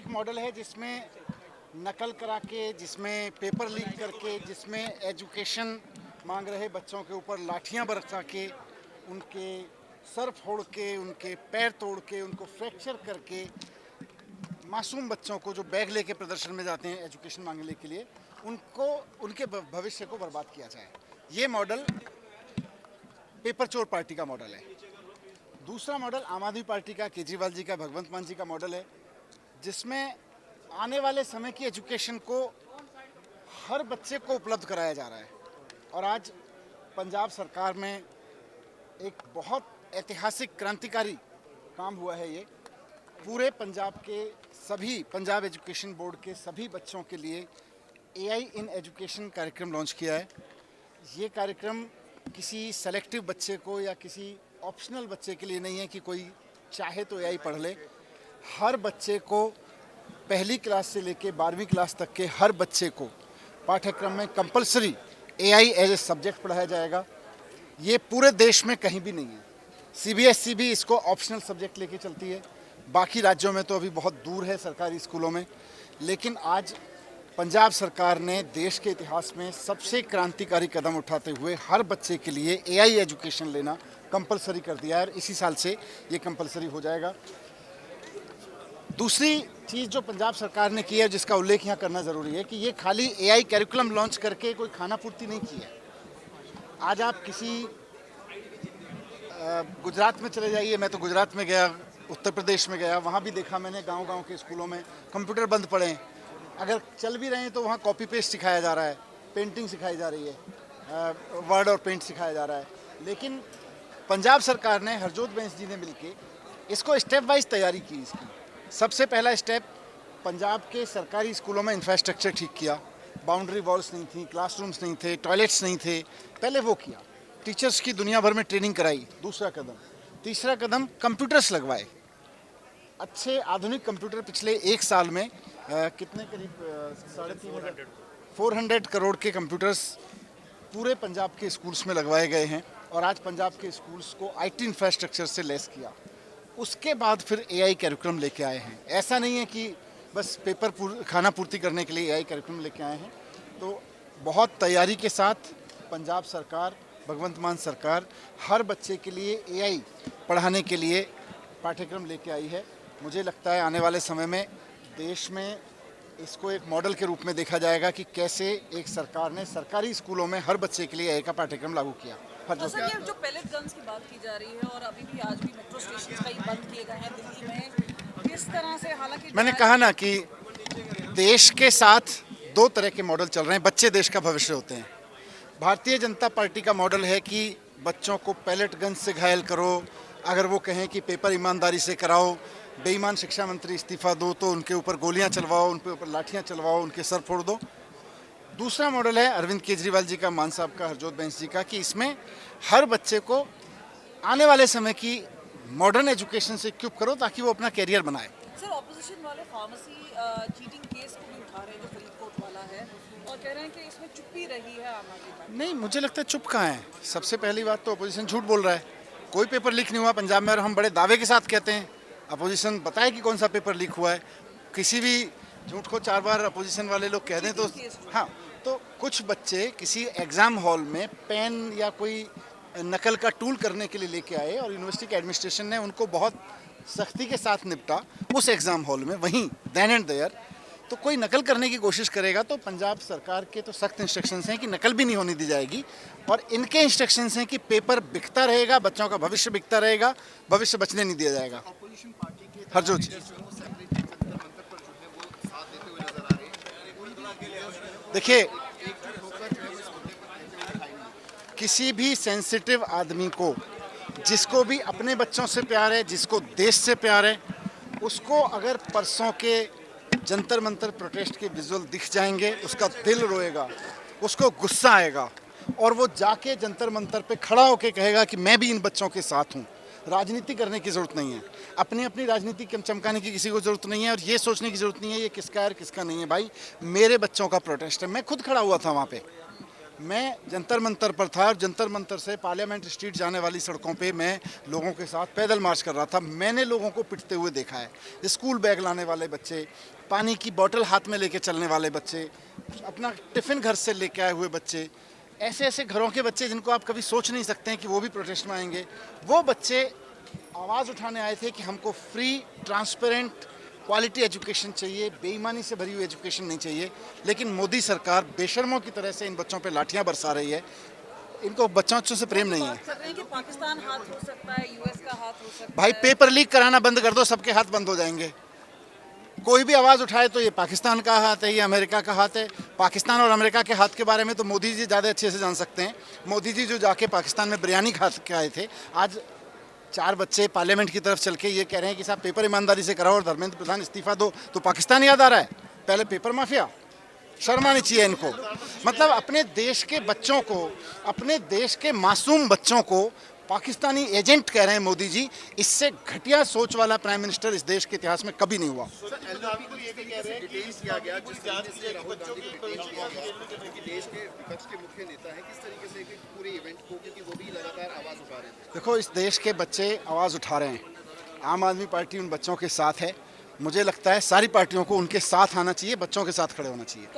Model है जिसमें नकल करा के, जिसमें पेपर लीक करके, जिसमें एजुकेशन मांग रहे बच्चों के ऊपर लाठियां बरसा के, उनके सर फोड़ के, उनके पैर तोड़ के, उनको फ्रैक्चर करके, मासूम बच्चों को जो बैग लेके प्रदर्शन में जाते हैं एजुकेशन मांगने के लिए, उनको उनके भविष्य को बर्बाद किया जाए। ये मॉडल पेपर चोर पार्टी का मॉडल है। दूसरा मॉडल आम आदमी पार्टी का, केजरीवाल जी का, भगवंत मान जी का मॉडल है, जिसमें आने वाले समय की एजुकेशन को हर बच्चे को उपलब्ध कराया जा रहा है। और आज पंजाब सरकार में एक बहुत ऐतिहासिक क्रांतिकारी काम हुआ है। ये पूरे पंजाब के सभी, पंजाब एजुकेशन बोर्ड के सभी बच्चों के लिए एआई इन एजुकेशन कार्यक्रम लॉन्च किया है। ये कार्यक्रम किसी सेलेक्टिव बच्चे को या किसी ऑप्शनल बच्चे के लिए नहीं है कि कोई चाहे तो एआई पढ़ ले। हर बच्चे को पहली क्लास से लेकर 12वीं क्लास तक के हर बच्चे को पाठ्यक्रम में compulsory AI as a subject पढ़ाया जाएगा। ये पूरे देश में कहीं भी नहीं है। सीबीएसई भी इसको ऑप्शनल सब्जेक्ट लेके चलती है, बाकी राज्यों में तो अभी बहुत दूर है सरकारी स्कूलों में। लेकिन आज पंजाब सरकार ने देश के इतिहास में सबसे क्रांतिकारी कदम उठाते हुए हर बच्चे के लिए एआई एजुकेशन लेना कंपलसरी कर दिया है और इसी साल से ये कंपलसरी हो जाएगा। दूसरी चीज़ जो पंजाब सरकार ने की है, जिसका उल्लेख यहाँ करना ज़रूरी है, कि ये खाली एआई करिकुलम लॉन्च करके कोई खाना पूर्ति नहीं की है। आज आप किसी गुजरात में चले जाइए, मैं तो गुजरात में गया, उत्तर प्रदेश में गया, वहाँ भी देखा मैंने गांव-गांव के स्कूलों में कंप्यूटर बंद पड़े हैं। अगर चल भी रहे हैं तो वहाँ कॉपी पेस्ट सिखाया जा रहा है, पेंटिंग सिखाई जा रही है, वर्ड और पेंट सिखाया जा रहा है। लेकिन पंजाब सरकार ने, हरजोत बैंस जी ने मिलके इसको स्टेप वाइज तैयारी की। इसकी सबसे पहला स्टेप, पंजाब के सरकारी स्कूलों में इंफ्रास्ट्रक्चर ठीक किया। बाउंड्री वॉल्स नहीं थी, क्लासरूम्स नहीं थे, टॉयलेट्स नहीं थे, पहले वो किया। टीचर्स की दुनिया भर में ट्रेनिंग कराई, दूसरा कदम। तीसरा कदम, कंप्यूटर्स लगवाए, अच्छे आधुनिक कंप्यूटर। पिछले एक साल में कितने करीब 400 करोड़ के कंप्यूटर्स पूरे पंजाब के स्कूल्स में लगवाए गए हैं। और आज पंजाब के स्कूल्स को आईटी इंफ्रास्ट्रक्चर से लेस किया। उसके बाद फिर एआई कैरिकुलम लेके आए हैं। ऐसा नहीं है कि बस पेपर खाना पूर्ति करने के लिए एआई कैरिकुलम लेके आए हैं। तो बहुत तैयारी के साथ पंजाब सरकार, भगवंत मान सरकार हर बच्चे के लिए एआई पढ़ाने के लिए पाठ्यक्रम लेके आई है। मुझे लगता है आने वाले समय में देश में इसको एक मॉडल के रूप में देखा जाएगा कि कैसे एक सरकार ने सरकारी स्कूलों में हर बच्चे के लिए एआई का पाठ्यक्रम लागू किया। तो सर, ये जो पैलेट गन्स की बात की जा रही है और अभी भी आज भी मेट्रो स्टेशन कई बंद किए गए हैं दिल्ली में, किस तरह से, हालांकि मैंने कहा ना कि देश के साथ दो तरह के मॉडल चल रहे हैं। बच्चे देश का भविष्य होते हैं। भारतीय जनता पार्टी का मॉडल है कि बच्चों को पैलेट गन से घायल करो, अगर वो कहें कि पेपर ईमानदारी से कराओ, बेईमान शिक्षा मंत्री इस्तीफा दो तो उनके ऊपर गोलियां चलवाओ, उनके ऊपर लाठियां चलवाओ, उनके सर फोड़ दो। दूसरा मॉडल है अरविंद केजरीवाल जी का, मान साहब का, हरजोत बैंस जी का, कि इसमें हर बच्चे को आने वाले समय की मॉडर्न एजुकेशन से इक्विप करो ताकि वो अपना कैरियर बनाए। सर, ऑपोजिशन वाले फार्मेसी चीटिंग केस को भी उठा रहे हैं जो फरीदकोट वाला है, और कह रहे हैं कि इसमें चुप्पी रही है आम आदमी पार्टी। नहीं, मुझे लगता है चुप कहाँ है। सबसे पहली बात तो अपोजिशन झूठ बोल रहा है। कोई पेपर लीक नहीं हुआ पंजाब में, और हम बड़े दावे के साथ कहते हैं अपोजिशन बताए कि कौन सा पेपर लीक हुआ है। किसी भी झूठ को 4 बार अपोजिशन वाले लोग कह दें तो हाँ। तो कुछ बच्चे किसी एग्ज़ाम हॉल में पेन या कोई नकल का टूल करने के लिए लेके आए और यूनिवर्सिटी के एडमिनिस्ट्रेशन ने उनको बहुत सख्ती के साथ निपटा उस एग्ज़ाम हॉल में, वहीं देन एंड देयर। तो कोई नकल करने की कोशिश करेगा तो पंजाब सरकार के तो सख्त इंस्ट्रक्शंस हैं कि नकल भी नहीं होने दी जाएगी। और इनके इंस्ट्रक्शंस हैं कि पेपर बिकता रहेगा, बच्चों का भविष्य बिकता रहेगा, भविष्य बचने नहीं दिया जाएगा। हरजोत जी, देखिए, किसी भी सेंसिटिव आदमी को, जिसको भी अपने बच्चों से प्यार है, जिसको देश से प्यार है, उसको अगर परसों के जंतर मंतर प्रोटेस्ट के विजुअल दिख जाएंगे, उसका दिल रोएगा, उसको गुस्सा आएगा और वो जाके जंतर मंतर पे खड़ा होके कहेगा कि मैं भी इन बच्चों के साथ हूँ। राजनीति करने की ज़रूरत नहीं है, अपनी अपनी राजनीति चमकाने की किसी को ज़रूरत नहीं है, और ये सोचने की ज़रूरत नहीं है ये किसका है किसका नहीं है। भाई, मेरे बच्चों का प्रोटेस्ट है, मैं खुद खड़ा हुआ था वहाँ पे, मैं जंतर मंतर पर था और जंतर मंतर से पार्लियामेंट स्ट्रीट जाने वाली सड़कों पे मैं लोगों के साथ पैदल मार्च कर रहा था। मैंने लोगों को पिटते हुए देखा है, स्कूल बैग लाने वाले बच्चे, पानी की बोतल हाथ में लेके चलने वाले बच्चे, अपना टिफ़िन घर से लेके आए हुए बच्चे, ऐसे ऐसे घरों के बच्चे जिनको आप कभी सोच नहीं सकते हैं कि वो भी प्रोटेस्ट में आएंगे। वो बच्चे आवाज़ उठाने आए थे कि हमको फ्री, ट्रांसपेरेंट, क्वालिटी एजुकेशन चाहिए, बेईमानी से भरी हुई एजुकेशन नहीं चाहिए। लेकिन मोदी सरकार बेशर्मों की तरह से इन बच्चों पे लाठियां बरसा रही है। इनको बच्चों से प्रेम नहीं है। बात कर रहे हैं कि पाकिस्तान हाथ हो सकता है, यूएस का हाथ हो सकता भाई है। पेपर लीक कराना बंद कर दो, सबके हाथ बंद हो जाएंगे। कोई भी आवाज़ उठाए तो ये पाकिस्तान का हाथ है, ये अमेरिका का हाथ है। पाकिस्तान और अमेरिका के हाथ के बारे में तो मोदी जी ज़्यादा अच्छे से जान सकते हैं। मोदी जी जो जाके पाकिस्तान में बिरयानी खा के आए थे, आज 4 बच्चे पार्लियामेंट की तरफ चल के ये कह रहे हैं कि साहब पेपर ईमानदारी से कराओ और धर्मेंद्र प्रधान इस्तीफा दो, तो पाकिस्तान याद आ रहा है। पहले पेपर माफिया, शर्म आनी चाहिए इनको। मतलब अपने देश के बच्चों को, अपने देश के मासूम बच्चों को पाकिस्तानी एजेंट कह रहे हैं मोदी जी। इससे घटिया सोच वाला प्राइम मिनिस्टर इस देश के इतिहास में कभी नहीं हुआ। एलजेपी को ये भी कह रहे हैं कि डिटेन किया गया, जिस तरीके से राहुल गांधी को डिटेन किया गया, कि देश के विपक्ष के मुख्य नेता हैं, किस तरीके से कि पूरे इवेंट को, क्योंकि वो भी लगातार आवाज उठा रहे थे। देखो, इस देश के बच्चे आवाज़ उठा रहे हैं, आम आदमी पार्टी उन बच्चों के साथ है। मुझे लगता है सारी पार्टियों को उनके साथ आना चाहिए, बच्चों के साथ खड़े होना चाहिए।